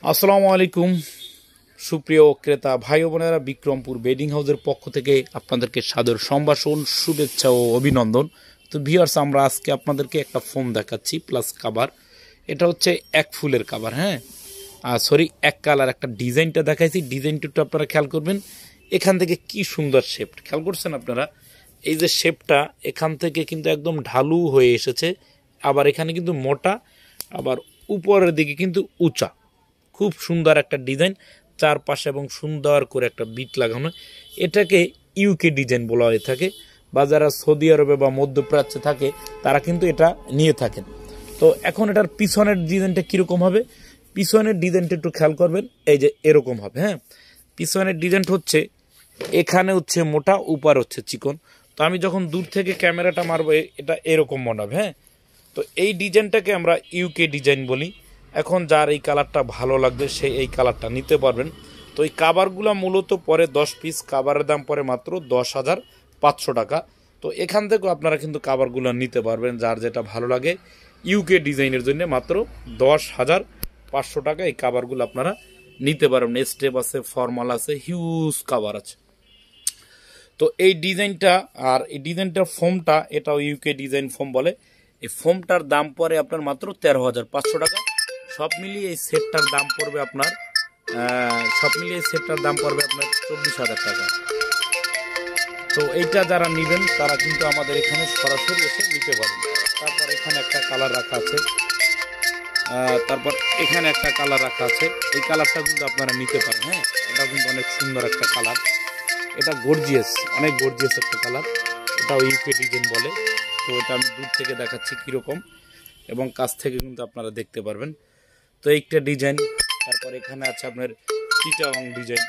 আসসালামু আলাইকুম সুপ্রিয় ক্রেতা ভাই ও বোনেরা, বিক্রমপুর বেডিং হাউসের পক্ষ থেকে আপনাদেরকে সাদর সম্ভাষণ, শুভেচ্ছা ও অভিনন্দন। তো ভিউয়ার্স, আমরা আজকে আপনাদেরকে একটা ফোম দেখাচ্ছি প্লাস কাভার। এটা হচ্ছে এক ফুলের কাভার, হ্যাঁ এক কালার। একটা ডিজাইনটা দেখাইছি, ডিজাইনটা আপনারা খেয়াল করবেন। এখান থেকে কি সুন্দর শেপ খেয়াল করছেন আপনারা। এই যে শেপটা এখান থেকে কিন্তু একদম ঢালু হয়ে এসেছে, আবার এখানে কিন্তু মোটা, আবার উপরের দিকে কিন্তু উঁচা। খুব সুন্দর একটা ডিজাইন, চারপাশে এবং সুন্দর করে একটা বিট লাগানো। এটাকে ইউকে ডিজাইন বলা হয়ে থাকে, বা যারা সৌদি আরবে বা মধ্যপ্রাচ্যে থাকে তারা কিন্তু এটা নিয়ে থাকেন। তো এখন এটার পিছনের ডিজাইনটা কীরকম হবে, পিছনের ডিজাইনটা একটু খেয়াল করবেন। এই যে এরকম হবে, হ্যাঁ। পিছনের ডিজাইনটা হচ্ছে এখানে হচ্ছে মোটা, উপর হচ্ছে চিকন। তো আমি যখন দূর থেকে ক্যামেরাটা মারবো এটা এরকম মনে হবে, হ্যাঁ। তো এই ডিজাইনটাকে আমরা ইউকে ডিজাইন বলি। এখন যার এই কালারটা ভালো লাগবে সে এই কালারটা নিতে পারবেন। তো এই কাভারগুলো মূলত পরে 10 পিস, কাভারের দাম পরে মাত্র 10,500 টাকা। তো এখান থেকেও আপনারা কিন্তু কাভারগুলো নিতে পারবেন, যার যেটা ভালো লাগে। ইউকে ডিজাইনের জন্য মাত্র 10,500 টাকা এই কাভারগুলো আপনারা নিতে পারবেন। স্টেপ আছে, ফর্মাল আছে, হিউজ কাভার আছে। তো এই ডিজাইনটা আর এই ডিজাইনটার ফোমটা, এটাও ইউকে ডিজাইন ফোম বলে। এই ফোমটার দাম পড়ে আপনার মাত্র 13,500 টাকা। সব মিলিয়ে এই সেটটার দাম পড়বে আপনার 24,000 টাকা। তো এইটা যারা নেবেন তারা কিন্তু আমাদের এখানে সরাসরি এসে নিতে পারেন। তারপর এখানে একটা কালার রাখা আছে, এই কালারটা কিন্তু আপনারা নিতে পারেন, হ্যাঁ। এটা কিন্তু অনেক সুন্দর একটা কালার, এটা গর্জিয়াস, অনেক গর্জিয়াস একটা কালার। এটাও ইউকে ডিজাইন বলে। তো এটা আমি দূর থেকে দেখাচ্ছি কীরকম, এবং কাছ থেকে কিন্তু আপনারা দেখতে পারবেন। তো একটা ডিজাইন, তারপর এখানে আছে আপনার চিটাগং ডিজাইন।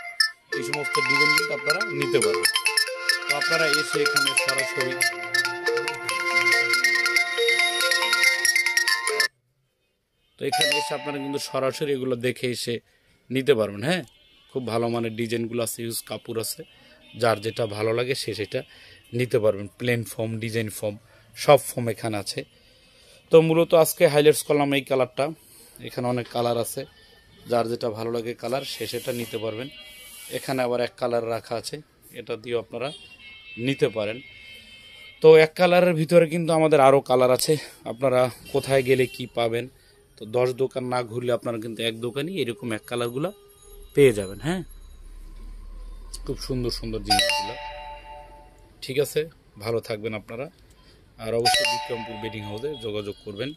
এই সমস্ত ডিজাইন কিন্তু আপনারা নিতে পারবেন। তো আপনারা এসে এখানে সরাসরি আপনারা কিন্তু সরাসরি এগুলো দেখে এসে নিতে পারবেন, হ্যাঁ। খুব ভালো মানের ডিজাইনগুলো আছে, ইউজ কাপড় আছে, যার যেটা ভালো লাগে সে সেটা নিতে পারবেন। প্লেন ফোম, ডিজাইন ফোম, সব ফোম এখানে আছে। তো মূলত আজকে হাইলাইটস করলাম এই কালারটা। এখানে অনেক কালার আছে, যার যেটা ভালো লাগে কালার সে সেটা নিতে পারবেন। এখানে আবার এক কালার রাখা আছে, এটা দিয়েও আপনারা নিতে পারেন। তো এক কালারের ভিতরে কিন্তু আমাদের আরও কালার আছে। আপনারা কোথায় গেলে কি পাবেন, তো 10 দোকান না ঘুরলে আপনারা কিন্তু এক দোকানই এরকম এক কালারগুলো পেয়ে যাবেন, হ্যাঁ। খুব সুন্দর সুন্দর জিনিসগুলো। ঠিক আছে, ভালো থাকবেন আপনারা। আর অবশ্যই বিক্রমপুর বেডিং হাউসে যোগাযোগ করবেন।